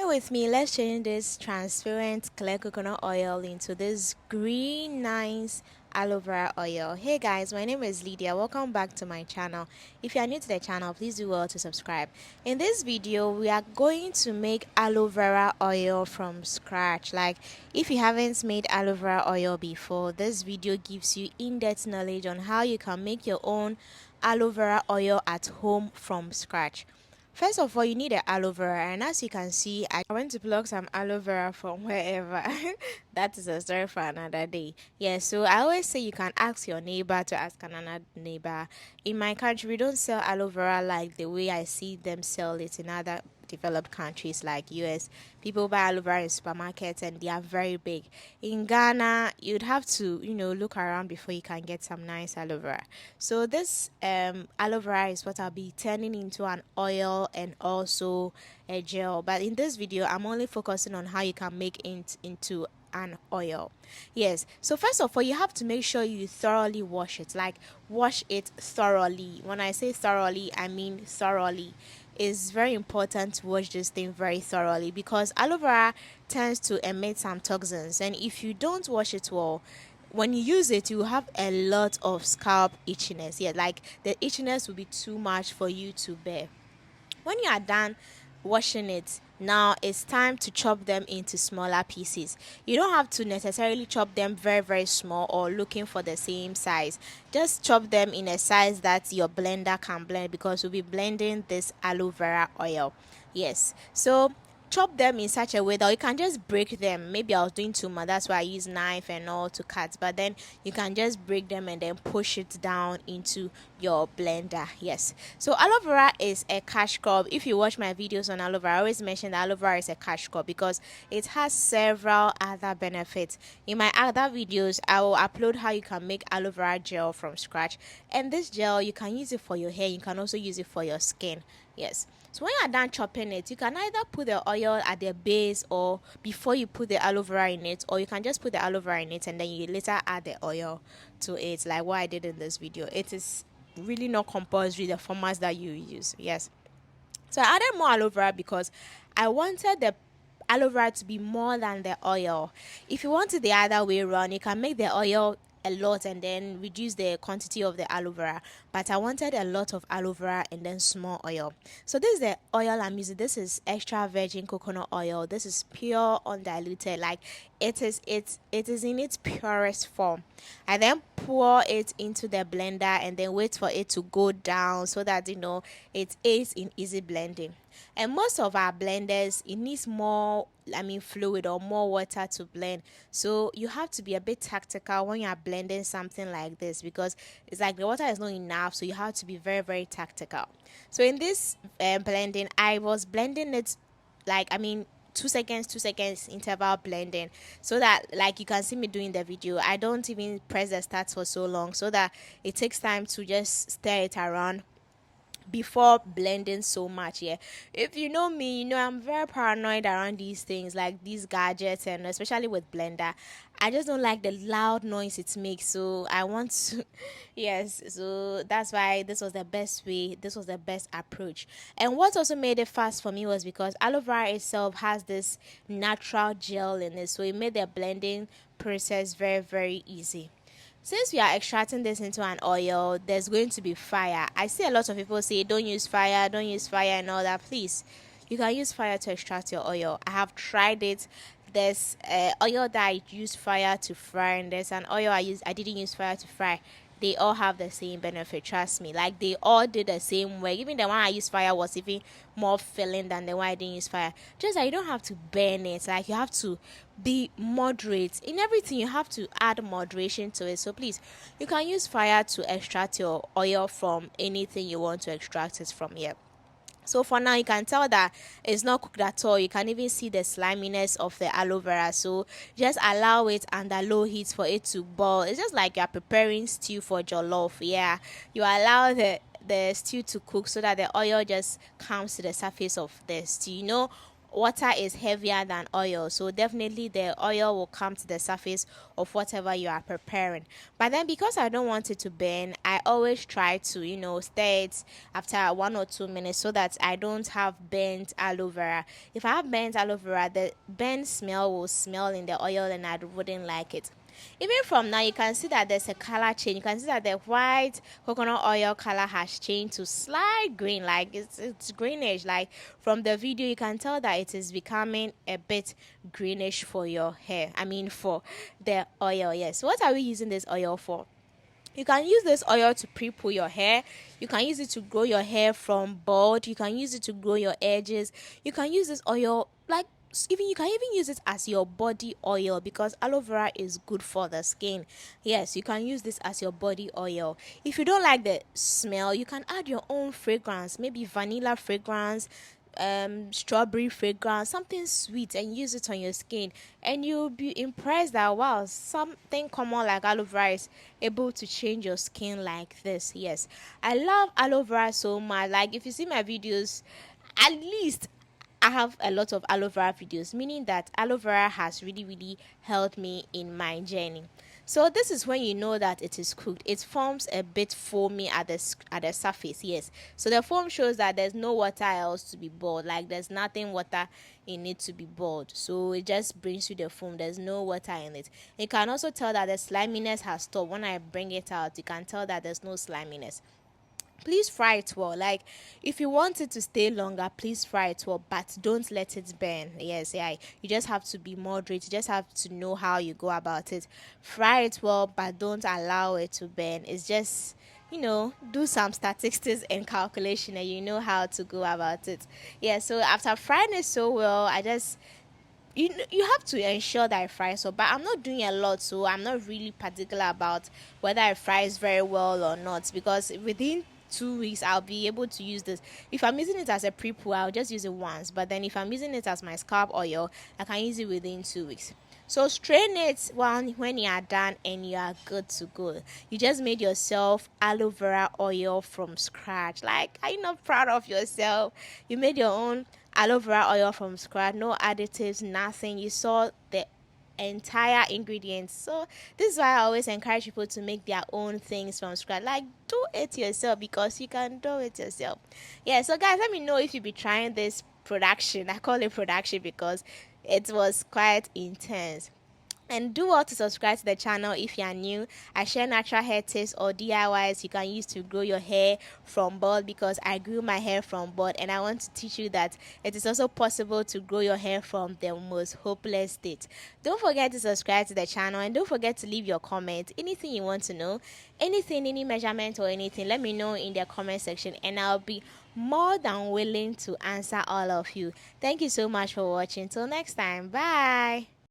with me, let's change this transparent clear coconut oil into this green nice aloe vera oil. Hey guys, my name is Lydia. Welcome back to my channel. If you are new to the channel, please do well to subscribe. In this video, we are going to make aloe vera oil from scratch. Like, if you haven't made aloe vera oil before, this video gives you in-depth knowledge on how you can make your own aloe vera oil at home from scratch. First of all, you need an aloe vera, and as you can see, I went to pluck some aloe vera from wherever. That is a story for another day. Yeah, so I always say you can ask your neighbor to ask another neighbor. In my country, we don't sell aloe vera like the way I see them sell it in other developed countries like US. People buy aloe vera in supermarkets and they are very big. In Ghana, you'd have to, look around before you can get some nice aloe vera. So this aloe vera is what I'll be turning into an oil and also a gel. But in this video, I'm only focusing on how you can make it into an oil. Yes, so first of all, you have to make sure you thoroughly wash it. Like, wash it thoroughly. When I say thoroughly, I mean thoroughly. It's very important to wash this thing very thoroughly because aloe vera tends to emit some toxins, and if you don't wash it well, when you use it, you have a lot of scalp itchiness. Yeah, like the itchiness will be too much for you to bear. When you are done washing it, now it's time to chop them into smaller pieces. You don't have to necessarily chop them very small or looking for the same size. Just chop them in a size that your blender can blend because we'll be blending this aloe vera oil. Yes, so chop them in such a way that you can just break them. Maybe I was doing too much, that's why I use knife and all to cut, but then you can just break them and then push it down into your blender. Yes, so aloe vera is a cash crop. If you watch my videos on aloe vera, I always mention that aloe vera is a cash crop because it has several other benefits. In my other videos, I will upload how you can make aloe vera gel from scratch, and this gel you can use it for your hair, you can also use it for your skin. Yes, so when you're done chopping it, you can either put the oil at the base or before you put the aloe vera in it, or you can just put the aloe vera in it and then you later add the oil to it, like what I did in this video. It is really not compulsory the formats that you use. Yes, so I added more aloe vera because I wanted the aloe vera to be more than the oil. If you want it the other way around, you can make the oil a lot and then reduce the quantity of the aloe vera, but I wanted a lot of aloe vera and then small oil. So this is the oil I'm using. This is extra virgin coconut oil. This is pure undiluted, like it is in its purest form. I then pour it into the blender and then wait for it to go down so that it aids in easy blending. And most of our blenders, it needs more fluid or more water to blend, so you have to be a bit tactical when you are blending something like this because it's like the water is not enough, so you have to be very tactical. So in this blending, I was blending it like 2 seconds interval blending, so that like you can see me doing the video, I don't even press the start for so long so that it takes time to just stir it around before blending so much. Yeah, if you know me, I'm very paranoid around these things, like these gadgets, and especially with blender, I just don't like the loud noise it makes, so I want to yes, so that's why this was the best way, this was the best approach. And what also made it fast for me was because aloe vera itself has this natural gel in it, so it made the blending process very easy. Since we are extracting this into an oil, there's going to be fire. I see a lot of people say don't use fire and all that. Please, you can use fire to extract your oil. I have tried it. There's oil that I use fire to fry, and there's an oil I didn't use fire to fry. They all have the same benefit, trust me. Like, they all did the same way. Even the one I used fire was even more filling than the one I didn't use fire. Just that you don't have to burn it. Like, you have to be moderate. In everything, you have to add moderation to it. So please, you can use fire to extract your oil from anything you want to extract it from here. So for now, you can tell that it's not cooked at all. You can even see the sliminess of the aloe vera. So just allow it under low heat for it to boil. It's just like you're preparing stew for jollof. Yeah, you allow the stew to cook so that the oil just comes to the surface of the stew. water is heavier than oil, so definitely the oil will come to the surface of whatever you are preparing. But then because I don't want it to burn, I always try to, stir it after 1 or 2 minutes so that I don't have burnt aloe vera. If I have burnt aloe vera, the burnt smell will smell in the oil and I wouldn't like it. Even from now, you can see that there's a color change. You can see that the white coconut oil color has changed to slight green, like it's greenish. Like from the video, you can tell that it is becoming a bit greenish for your hair. I mean, for the oil. Yes. What are we using this oil for? You can use this oil to pre-poo your hair. You can use it to grow your hair from bald. You can use it to grow your edges. You can use this oil like even you can even use it as your body oil because aloe vera is good for the skin. Yes, you can use this as your body oil. If you don't like the smell, you can add your own fragrance, maybe vanilla fragrance, strawberry fragrance, something sweet, and use it on your skin, and you'll be impressed that wow, something common like aloe vera is able to change your skin like this. Yes, I love aloe vera so much. Like if you see my videos, at least I have a lot of aloe vera videos, meaning that aloe vera has really, really helped me in my journey. So this is when you know that it is cooked. It forms a bit foamy at the surface. Yes. So the foam shows that there's no water else to be boiled. Like there's nothing water in it to be boiled. So it just brings you the foam. There's no water in it. You can also tell that the sliminess has stopped. When I bring it out, you can tell that there's no sliminess. Please fry it well. Like if you want it to stay longer, please fry it well, but don't let it burn. Yes, yeah, you just have to be moderate. You just have to know how you go about it. Fry it well, but don't allow it to burn. It's just, do some statistics and calculation and you know how to go about it. Yeah, so after frying it so well, I just you have to ensure that I fry so, but I'm not doing a lot, so I'm not really particular about whether I fries very well or not, because within 2 weeks I'll be able to use this. If I'm using it as a pre-poo, I'll just use it once, but then if I'm using it as my scalp oil, I can use it within 2 weeks. So strain it when you are done and you are good to go. You just made yourself aloe vera oil from scratch. Like, are you not proud of yourself? You made your own aloe vera oil from scratch, no additives, nothing. You saw the entire ingredients. So this is why I always encourage people to make their own things from scratch. Like do it yourself because you can do it yourself. Yeah, so guys, let me know if you be trying this production. I call it production because it was quite intense. And do well to subscribe to the channel if you are new. I share natural hair tips or DIYs you can use to grow your hair from bald, because I grew my hair from bald and I want to teach you that it is also possible to grow your hair from the most hopeless state. Don't forget to subscribe to the channel and don't forget to leave your comment. Anything you want to know, anything, any measurement or anything, let me know in the comment section and I'll be more than willing to answer all of you. Thank you so much for watching. Till next time. Bye.